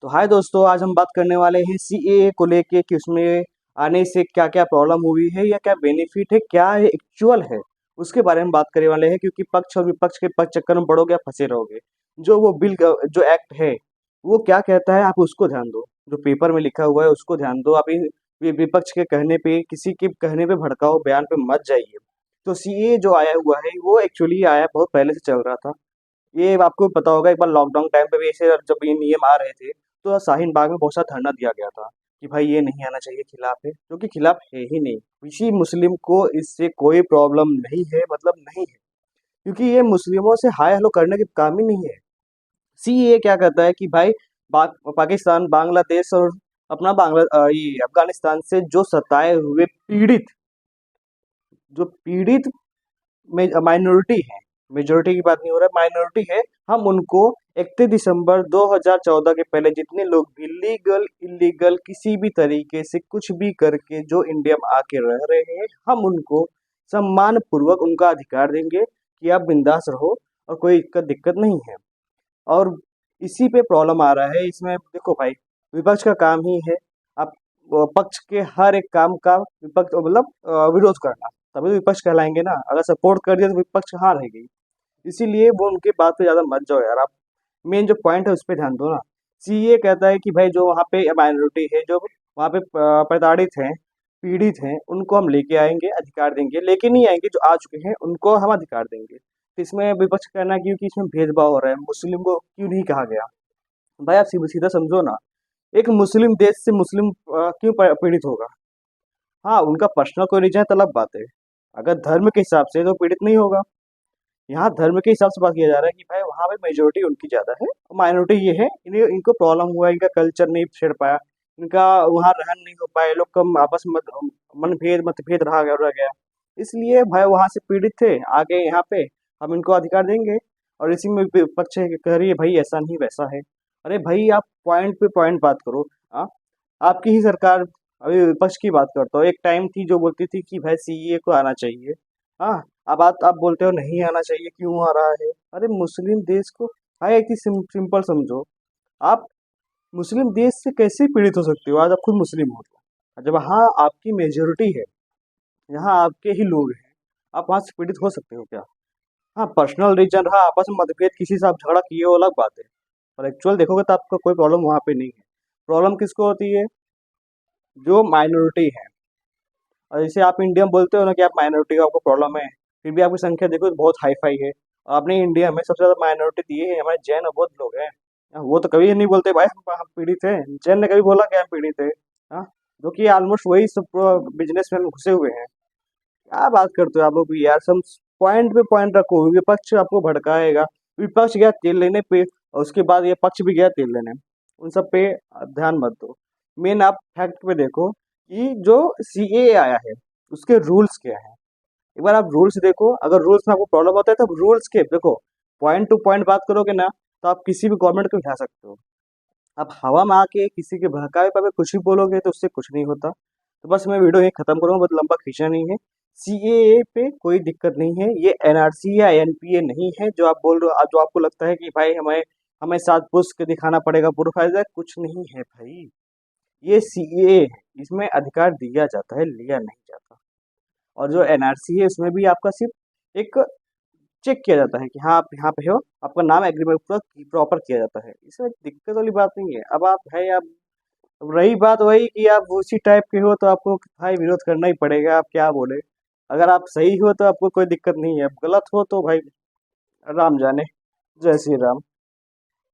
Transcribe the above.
तो हाय दोस्तों, आज हम बात करने वाले हैं सीएए को लेके कि उसमें आने से क्या-क्या प्रॉब्लम हुई है या क्या बेनिफिट है, क्या है एक्चुअल है, उसके बारे में बात करने वाले हैं क्योंकि पक्ष और विपक्ष के चक्कर में पड़ोगे या फँसे रहोगे। जो वो बिल जो एक्ट है, वो क्या कहता है आप उसको ध्यान दो। जो पेपर में लिखा हुआ है उसको ध्यान दो। आप इन विपक्ष के कहने पे, किसी के कहने पे भड़काओ बयान पे मत जाइए। तो सीएए जो आया हुआ है वो एक्चुअली आया बहुत पहले से चल रहा था। ये आपको पता होगा, एक बार लॉकडाउन टाइम पे भी ऐसे जब ये नियम आ रहे थे तो शाहीन बाग में बहुत सारा धरना दिया गया था कि भाई ये नहीं आना चाहिए, खिलाफ है, जो कि खिलाफ है ही नहीं। किसी मुस्लिम को इससे कोई प्रॉब्लम नहीं है, मतलब नहीं है, क्योंकि ये मुस्लिमों से हाय हेलो करने के काम ही नहीं है। सीए क्या कहता है कि भाई पाकिस्तान, बांग्लादेश और अपना ये अफगानिस्तान से जो सताए हुए पीड़ित माइनॉरिटी है, मेजोरिटी की बात नहीं हो रहा है, माइनॉरिटी है, हम उनको 31 दिसंबर 2014 के पहले जितने लोग भी लीगल इलीगल किसी भी तरीके से कुछ भी करके जो इंडिया में आके रह रहे हैं, हम उनको सम्मान पूर्वक उनका अधिकार देंगे कि आप बिंदास रहो और कोई दिक्कत दिक्कत नहीं है। और इसी पे प्रॉब्लम आ रहा है इसमें। देखो भाई, विपक्ष का काम ही है आप पक्ष के हर एक काम का विपक्ष मतलब विरोध करना, तभी तो विपक्ष कहलाएंगे ना। अगर सपोर्ट कर दिया तो विपक्ष कहाँ रह गई। इसीलिए वो उनके बात पे ज्यादा मत जाओ यार। आप मेन जो पॉइंट है उस पर ध्यान दो ना। सीए कहता है कि भाई जो वहाँ पे माइनॉरिटी है, जो वहाँ पे प्रताड़ित हैं, पीड़ित हैं, उनको हम लेके आएंगे, अधिकार देंगे। लेके नहीं आएंगे, जो आ चुके हैं उनको हम अधिकार देंगे। तो इसमें विपक्ष का कहना है क्योंकि इसमें भेदभाव हो रहा है, मुस्लिम को क्यों नहीं कहा गया। भाई आप सीधा सीधा समझो ना, एक मुस्लिम देश से मुस्लिम क्यों पीड़ित होगा। हाँ, उनका पर्सनल कोई रीजन है तो अलग बात है। अगर धर्म के हिसाब से तो पीड़ित नहीं होगा। यहाँ धर्म के हिसाब से बात किया जा रहा है कि भाई वहाँ पे मेजोरिटी उनकी ज़्यादा है, माइनॉरिटी ये है, इन्हें इनको प्रॉब्लम हुआ, इनका कल्चर नहीं छेड़ पाया, इनका वहाँ रहन नहीं हो पाया, लोग का आपस में मनभेद मतभेद रह गया। इसलिए भाई वहाँ से पीड़ित थे, आगे यहाँ पे हम इनको अधिकार देंगे। और इसी में विपक्ष कह रही है भाई ऐसा नहीं वैसा है। अरे भाई आप पॉइंट पे पॉइंट बात करो। हाँ, आपकी ही सरकार, अभी विपक्ष की बात करता हूँ, एक टाइम थी जो बोलती थी कि भाई सीए को आना चाहिए। हाँ, अब आप बोलते हो नहीं आना चाहिए, क्यों आ रहा है। अरे मुस्लिम देश को, भाई एक ही सिंपल समझो। आप मुस्लिम देश से कैसे पीड़ित हो सकते हो, आज आप खुद मुस्लिम हो तो जब वहाँ आपकी मेजोरिटी है, यहाँ आपके ही लोग हैं, आप वहाँ से पीड़ित हो सकते हो क्या। हाँ, पर्सनल रीजन रहा, आपस में मतभेद, किसी से आप झगड़ा किए हो अलग बात है, पर एक्चुअल देखोगे तो आपका कोई प्रॉब्लम वहाँ पे नहीं है। प्रॉब्लम किसको होती है, जो माइनॉरिटी है। और जैसे आप इंडिया में बोलते हो ना कि आप माइनॉरिटी का आपको प्रॉब्लम है, फिर भी आपकी संख्या देखो तो बहुत हाई फाई है। आपने इंडिया में सबसे ज़्यादा माइनॉरिटी दिए हैं, हमारे जैन और बौद्ध लोग हैं। वो तो कभी नहीं बोलते भाई हम पीड़ित हैं। जैन ने कभी बोला कि हम पीड़ित है। हाँ, जो कि ऑलमोस्ट वही सब बिजनेस में घुसे हुए हैं। क्या बात करते हो आप लोग भी यार, सब पॉइंट पे पॉइंट रखो। विपक्ष आपको भड़काएगा, विपक्ष गया तेल लेने पे और उसके बाद ये पक्ष भी गया तेल लेने, उन सब पे ध्यान मत दो। मेन आप फैक्ट पे देखो कि जो सीए आया है उसके रूल्स क्या है। एक बार आप रूल्स देखो, अगर रूल्स में आपको प्रॉब्लम होता है तो रूल्स के देखो, पॉइंट टू पॉइंट बात करोगे ना तो आप किसी भी गवर्नमेंट को उठा सकते हो। आप हवा में आके किसी के बहकावे पे कुछ भी बोलोगे तो उससे कुछ नहीं होता। तो बस मैं वीडियो यहीं खत्म करूँगा, बहुत लंबा खींचना नहीं है। सीएए पे कोई दिक्कत नहीं है, ये एनआरसी या एनपीए नहीं है जो आप बोल रहे हो। जो आपको लगता है कि भाई हमें हमें साथ पुश के दिखाना पड़ेगा, प्रोफाइल, कुछ नहीं है भाई। ये सीएए है, इसमें अधिकार दिया जाता है, लिया नहीं जाता। और जो एनआरसी है उसमें भी आपका सिर्फ एक चेक किया जाता है कि हाँ आप यहाँ पे हो, आपका नाम एग्रीमेंट पूरा प्रॉपर किया जाता है। इसमें दिक्कत वाली बात नहीं है। अब आप है, अब रही बात वही कि आप उसी टाइप के हो तो आपको भाई विरोध करना ही पड़ेगा, आप क्या बोले। अगर आप सही हो तो आपको कोई दिक्कत नहीं है, गलत हो तो भाई राम जाने। जय श्री राम।